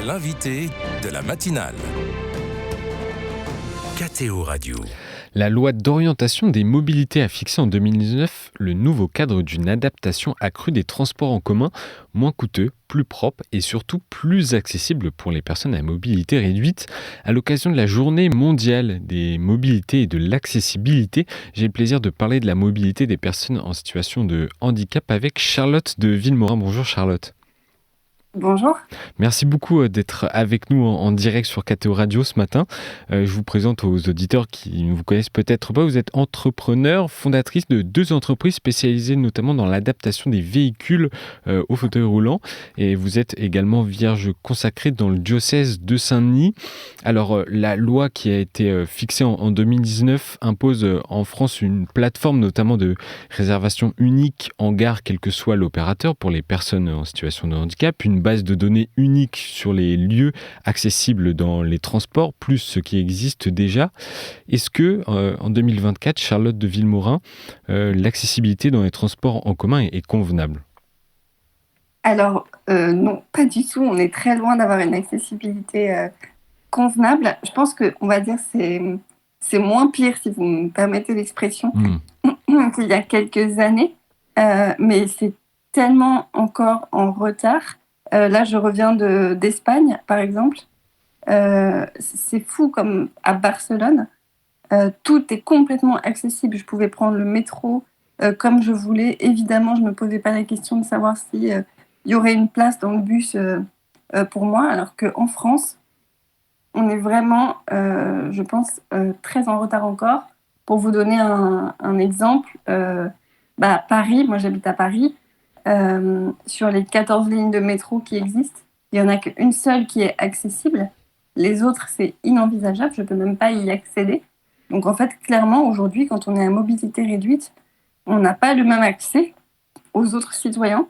L'invité de la matinale. KTO Radio. La loi d'orientation des mobilités a fixé en 2019 le nouveau cadre d'une adaptation accrue des transports en commun, moins coûteux, plus propre et surtout plus accessible pour les personnes à mobilité réduite. À l'occasion de la journée mondiale des mobilités et de l'accessibilité, j'ai le plaisir de parler de la mobilité des personnes en situation de handicap avec Charlotte de Villemorin. Bonjour Charlotte. Bonjour. Merci beaucoup d'être avec nous en direct sur KTO Radio ce matin. Je vous présente aux auditeurs qui ne vous connaissent peut-être pas. Vous êtes entrepreneur, fondatrice de 2 entreprises spécialisées notamment dans l'adaptation des véhicules au fauteuil roulant. Et vous êtes également vierge consacrée dans le diocèse de Saint-Denis. Alors, la loi qui a été fixée en 2019 impose en France une plateforme notamment de réservation unique en gare, quel que soit l'opérateur, pour les personnes en situation de handicap, une base de données unique sur les lieux accessibles dans les transports, plus ce qui existe déjà. Est-ce que, en 2024, Charlotte de Villemorin, l'accessibilité dans les transports en commun est convenable ? Alors, non, pas du tout. On est très loin d'avoir une accessibilité convenable. Je pense qu'on va dire que c'est moins pire, si vous me permettez l'expression, qu'il y a quelques années. Mais c'est tellement encore en retard. Là, je reviens d'Espagne, par exemple. C'est fou, comme à Barcelone. Tout est complètement accessible. Je pouvais prendre le métro comme je voulais. Évidemment, je ne me posais pas la question de savoir si y aurait une place dans le bus pour moi. Alors qu'en France, on est vraiment, je pense, très en retard encore. Pour vous donner un exemple, Paris, moi j'habite à Paris. Sur les 14 lignes de métro qui existent, il n'y en a qu'une seule qui est accessible. Les autres, c'est inenvisageable. Je ne peux même pas y accéder. Donc, en fait, clairement, aujourd'hui, quand on est à mobilité réduite, on n'a pas le même accès aux autres citoyens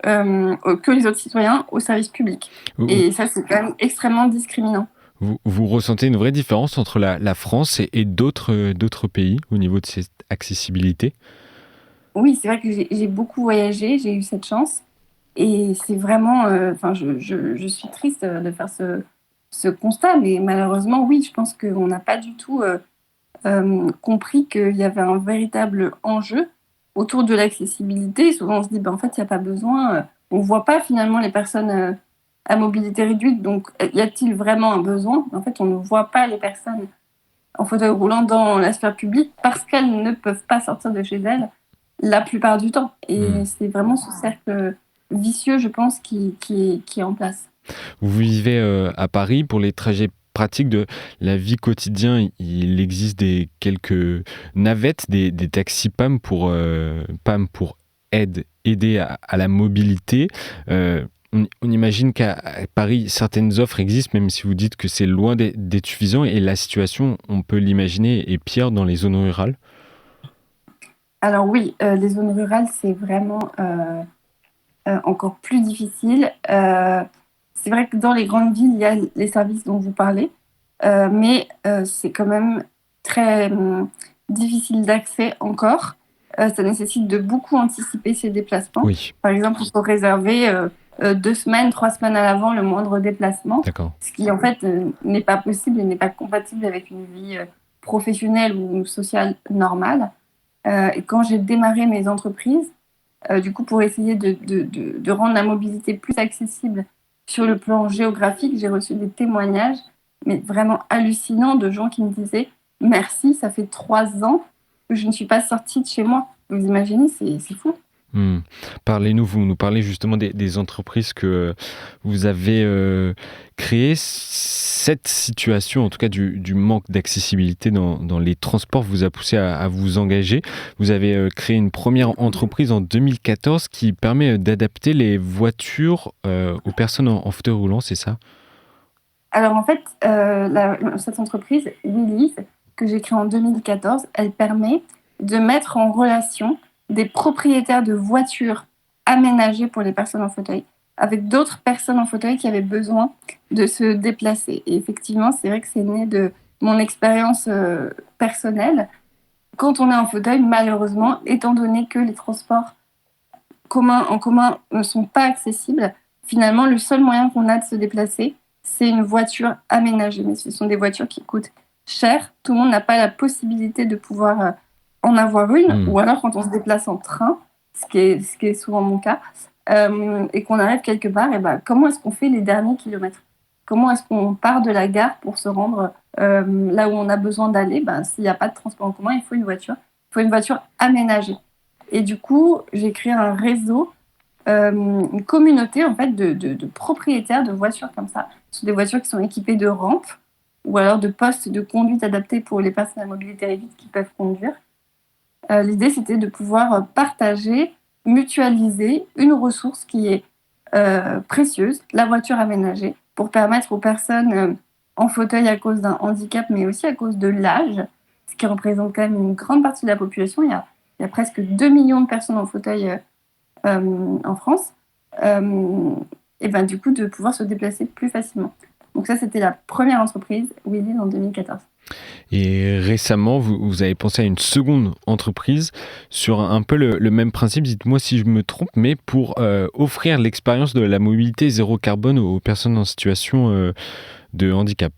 que les autres citoyens au service public. Et ça, c'est quand même extrêmement discriminant. Vous ressentez une vraie différence entre la France et d'autres pays au niveau de cette accessibilité ? Oui, c'est vrai que j'ai beaucoup voyagé, j'ai eu cette chance. Et c'est vraiment... je suis triste de faire ce constat, mais malheureusement, oui, je pense qu'on n'a pas du tout compris qu'il y avait un véritable enjeu autour de l'accessibilité. Souvent, on se dit, en fait, il n'y a pas besoin. On ne voit pas finalement les personnes à mobilité réduite. Donc, y a-t-il vraiment un besoin ? En fait, on ne voit pas les personnes en fauteuil roulant dans la sphère publique parce qu'elles ne peuvent pas sortir de chez elles la plupart du temps. Et c'est vraiment ce cercle vicieux, je pense, qui est en place. Vous vivez à Paris. Pour les trajets pratiques de la vie quotidienne, il existe quelques navettes, des taxis PAM pour aider à la mobilité. On imagine qu'à Paris, certaines offres existent, même si vous dites que c'est loin d'être suffisant. Et la situation, on peut l'imaginer, est pire dans les zones rurales. Alors oui, les zones rurales, c'est vraiment encore plus difficile. C'est vrai que dans les grandes villes, il y a les services dont vous parlez, mais c'est quand même très difficile d'accès encore. Ça nécessite de beaucoup anticiper ses déplacements. Oui. Par exemple, il faut réserver 2 semaines, 3 semaines à l'avant le moindre déplacement. D'accord. Ce qui, en fait, n'est pas possible et n'est pas compatible avec une vie professionnelle ou sociale normale. Et quand j'ai démarré mes entreprises, du coup, pour essayer de rendre la mobilité plus accessible sur le plan géographique, j'ai reçu des témoignages, mais vraiment hallucinants, de gens qui me disaient « Merci, ça fait 3 ans que je ne suis pas sortie de chez moi. » Vous imaginez, c'est fou. Parlez-nous, vous nous parlez justement des entreprises que vous avez créées. Cette situation, en tout cas du manque d'accessibilité dans les transports, vous a poussé à vous engager. Vous avez créé une première entreprise en 2014 qui permet d'adapter les voitures aux personnes en fauteuil roulant, c'est ça ? Alors en fait, cette entreprise, Willys, que j'ai créée en 2014, elle permet de mettre en relation des propriétaires de voitures aménagées pour les personnes en fauteuil avec d'autres personnes en fauteuil qui avaient besoin de se déplacer. Et effectivement, c'est vrai que c'est né de mon expérience personnelle. Quand on est en fauteuil, malheureusement, étant donné que les transports en commun ne sont pas accessibles, finalement, le seul moyen qu'on a de se déplacer, c'est une voiture aménagée. Mais ce sont des voitures qui coûtent cher. Tout le monde n'a pas la possibilité de pouvoir en avoir une, ou alors quand on se déplace en train, ce qui est souvent mon cas, et qu'on arrive quelque part, et comment est-ce qu'on fait les derniers kilomètres? Comment est-ce qu'on part de la gare pour se rendre là où on a besoin d'aller? S'il n'y a pas de transport en commun, il faut une voiture. Il faut une voiture aménagée. Et du coup, j'ai créé un réseau, une communauté en fait de propriétaires de voitures comme ça. Ce sont des voitures qui sont équipées de rampes ou alors de postes de conduite adaptés pour les personnes à mobilité réduite qui peuvent conduire. L'idée, c'était de pouvoir partager, mutualiser une ressource qui est précieuse, la voiture aménagée, pour permettre aux personnes en fauteuil à cause d'un handicap, mais aussi à cause de l'âge, ce qui représente quand même une grande partie de la population. Il y a presque 2 millions de personnes en fauteuil en France, et du coup, de pouvoir se déplacer plus facilement. Donc ça, c'était la première entreprise, Wheelin, en 2014. Et récemment, vous avez pensé à une seconde entreprise sur un peu le même principe, dites-moi si je me trompe, mais pour offrir l'expérience de la mobilité zéro carbone aux personnes en situation de handicap.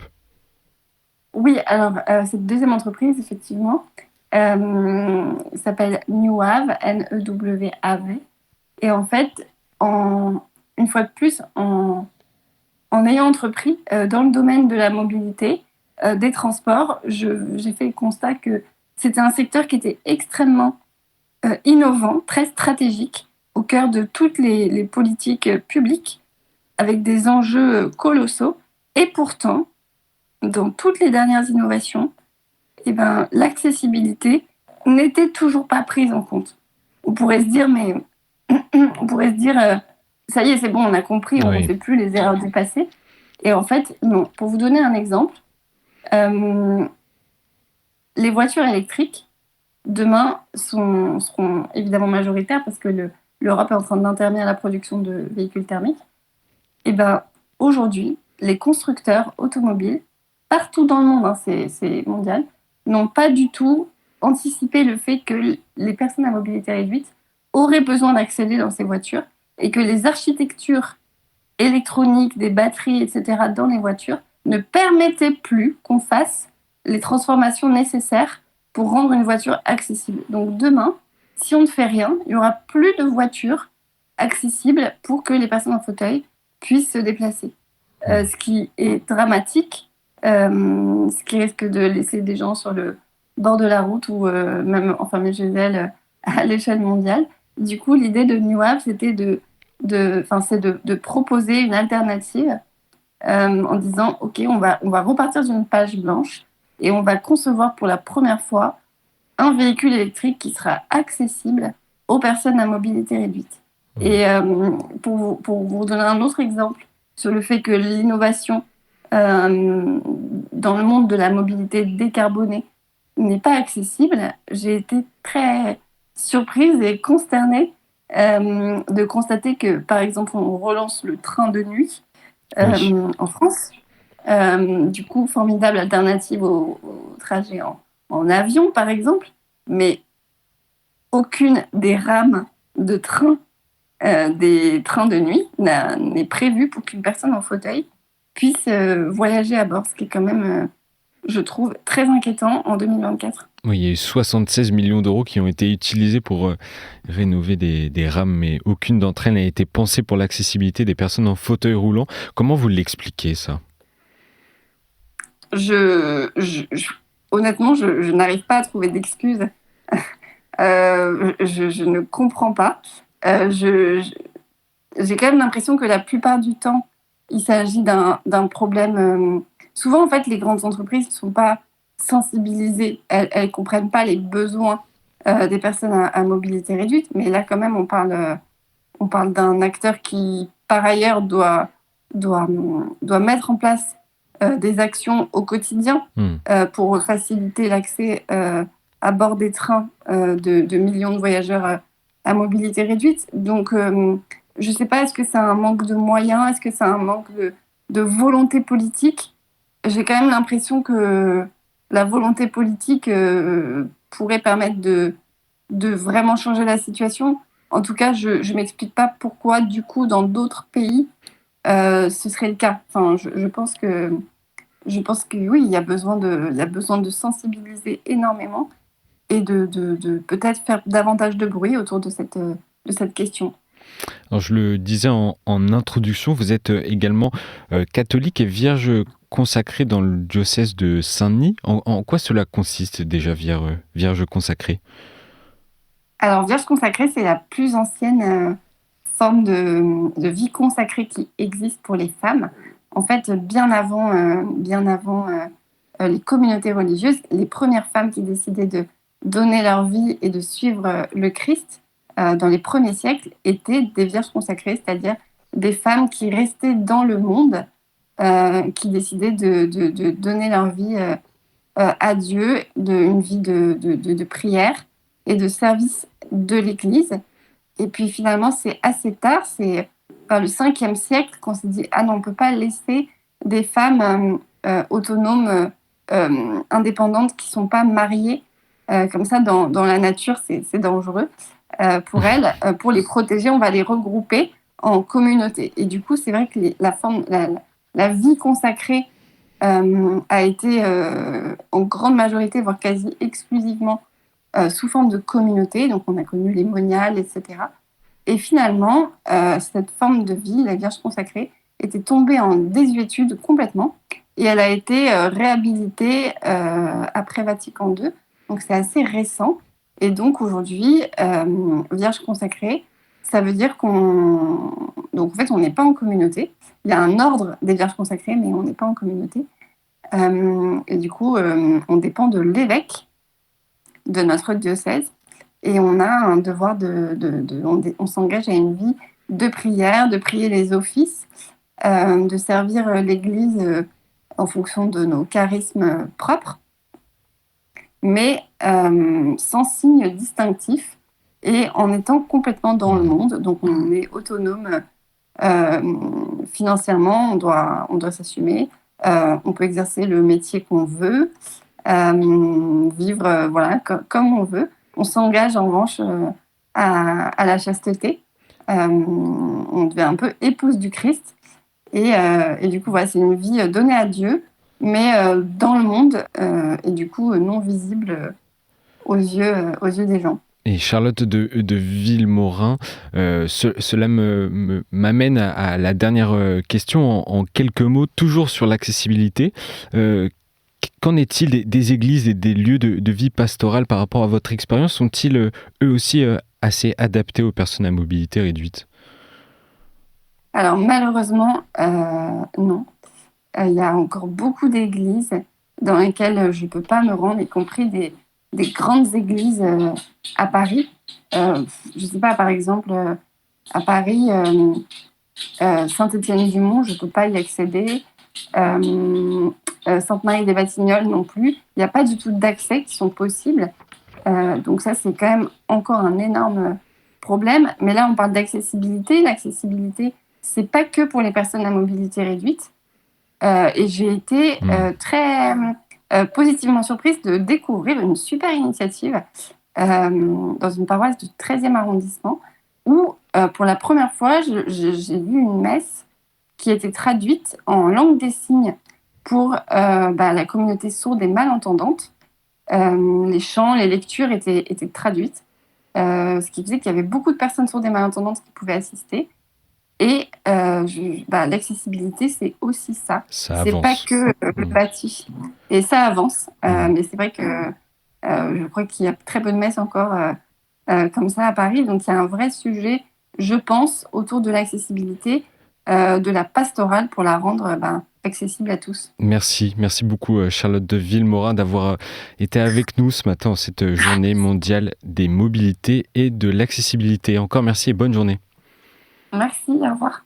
Oui, alors cette deuxième entreprise, effectivement, s'appelle Newav, N-E-W-A-V. Et en fait, une fois de plus, en ayant entrepris dans le domaine de la mobilité, des transports, j'ai fait le constat que c'était un secteur qui était extrêmement innovant, très stratégique, au cœur de toutes les politiques publiques, avec des enjeux colossaux. Et pourtant, dans toutes les dernières innovations, l'accessibilité n'était toujours pas prise en compte. On pourrait se dire, ça y est, c'est bon, on a compris, on ne fait plus les erreurs du passé. Et en fait, non. Pour vous donner un exemple, les voitures électriques, demain, seront évidemment majoritaires parce que l'Europe est en train d'interdire la production de véhicules thermiques. Et aujourd'hui, les constructeurs automobiles, partout dans le monde, c'est mondial, n'ont pas du tout anticipé le fait que les personnes à mobilité réduite auraient besoin d'accéder dans ces voitures et que les architectures électroniques, des batteries, etc., dans les voitures ne permettaient plus qu'on fasse les transformations nécessaires pour rendre une voiture accessible. Donc demain, si on ne fait rien, il n'y aura plus de voitures accessibles pour que les personnes en fauteuil puissent se déplacer. Ce qui est dramatique, ce qui risque de laisser des gens sur le bord de la route ou même enfermés chez elles à l'échelle mondiale. Du coup, l'idée de Newav, c'était de proposer une alternative en disant « Ok, on va repartir d'une page blanche et on va concevoir pour la première fois un véhicule électrique qui sera accessible aux personnes à mobilité réduite. » Et pour vous donner un autre exemple sur le fait que l'innovation dans le monde de la mobilité décarbonée n'est pas accessible, j'ai été très surprise et consternée de constater que, par exemple, on relance le train de nuit en France. Du coup, formidable alternative au trajet en avion, par exemple. Mais aucune des rames de train des trains de nuit n'est prévue pour qu'une personne en fauteuil puisse voyager à bord, ce qui est quand même, je trouve, très inquiétant en 2024. Oui, il y a eu 76 millions d'euros qui ont été utilisés pour rénover des rames, mais aucune d'entre elles n'a été pensée pour l'accessibilité des personnes en fauteuil roulant. Comment vous l'expliquez, ça ? Honnêtement, je n'arrive pas à trouver d'excuses. Je ne comprends pas. J'ai quand même l'impression que la plupart du temps, il s'agit d'un problème. Souvent, en fait, les grandes entreprises ne sont pas sensibilisées. Elles ne comprennent pas les besoins des personnes à mobilité réduite. Mais là, quand même, on parle d'un acteur qui, par ailleurs, doit mettre en place des actions au quotidien pour faciliter l'accès à bord des trains de millions de voyageurs à mobilité réduite. Donc, je ne sais pas, est-ce que c'est un manque de moyens? Est-ce que c'est un manque de volonté politique? J'ai quand même l'impression que la volonté politique pourrait permettre de vraiment changer la situation. En tout cas, je ne m'explique pas pourquoi, du coup, dans d'autres pays, ce serait le cas. Enfin, je pense que oui, il y a besoin de sensibiliser énormément et de peut-être faire davantage de bruit autour de cette question. Alors, je le disais en introduction, vous êtes également catholique et vierge consacrée dans le diocèse de Saint-Denis. En quoi cela consiste déjà, vierge consacrée? Alors, Vierge consacrée, c'est la plus ancienne forme de vie consacrée qui existe pour les femmes. En fait, bien avant les communautés religieuses, les premières femmes qui décidaient de donner leur vie et de suivre le Christ dans les premiers siècles étaient des vierges consacrées, c'est-à-dire des femmes qui restaient dans le monde, qui décidaient de donner leur vie à Dieu, une vie de prière et de service de l'Église. Et puis finalement, c'est assez tard, c'est vers le 5e siècle qu'on s'est dit « Ah non, on ne peut pas laisser des femmes autonomes, indépendantes, qui ne sont pas mariées, comme ça dans la nature, c'est dangereux pour elles. Pour les protéger, on va les regrouper en communauté. » Et du coup, c'est vrai que la vie consacrée a été en grande majorité, voire quasi exclusivement, sous forme de communauté. Donc on a connu les moniales, etc. Et finalement, cette forme de vie, la Vierge consacrée, était tombée en désuétude complètement et elle a été réhabilitée après Vatican II. Donc c'est assez récent. Et donc aujourd'hui, Vierge consacrée, ça veut dire donc en fait, on n'est pas en communauté. Il y a un ordre des Vierges consacrées, mais on n'est pas en communauté. Et du coup, on dépend de l'évêque de notre diocèse et on a un devoir on s'engage à une vie de prière, de prier les offices, de servir l'Église en fonction de nos charismes propres, mais sans signe distinctif et en étant complètement dans le monde. Donc on est autonome financièrement, on doit s'assumer, on peut exercer le métier qu'on veut, vivre comme on veut. On s'engage en revanche à la chasteté. On devient un peu épouse du Christ et du coup voilà, c'est une vie donnée à Dieu, mais dans le monde et du coup non visible aux yeux des gens. Et Charlotte de Villemorin, cela m'amène à la dernière question en quelques mots, toujours sur l'accessibilité. Qu'en est-il des églises et des lieux de vie pastorale par rapport à votre expérience? Sont-ils eux aussi assez adaptés aux personnes à mobilité réduite? Alors malheureusement, non. Il y a encore beaucoup d'églises dans lesquelles je ne peux pas me rendre, y compris des grandes églises à Paris. Je ne sais pas, par exemple, à Paris, Saint-Étienne-du-Mont, je ne peux pas y accéder. Sainte-Marie-des-Batignolles non plus. Il n'y a pas du tout d'accès qui sont possibles. Donc ça, c'est quand même encore un énorme problème. Mais là, on parle d'accessibilité. L'accessibilité, c'est pas que pour les personnes à mobilité réduite. Et j'ai été très positivement surprise de découvrir une super initiative dans une paroisse du 13e arrondissement où, pour la première fois, j'ai vu une messe qui était traduite en langue des signes pour la communauté sourde et malentendante. Les chants, les lectures étaient traduites, ce qui faisait qu'il y avait beaucoup de personnes sourdes et malentendantes qui pouvaient assister. Et l'accessibilité, c'est aussi ça. Ça c'est avance. pas que le bâti. Et ça avance. Mais c'est vrai que je crois qu'il y a très peu de messes encore comme ça à Paris. Donc il y a un vrai sujet, je pense, autour de l'accessibilité, de la pastorale pour la rendre accessible à tous. Merci beaucoup Charlotte de Villemorin d'avoir été avec nous ce matin en cette journée mondiale des mobilités et de l'accessibilité. Encore merci et bonne journée. Merci, au revoir.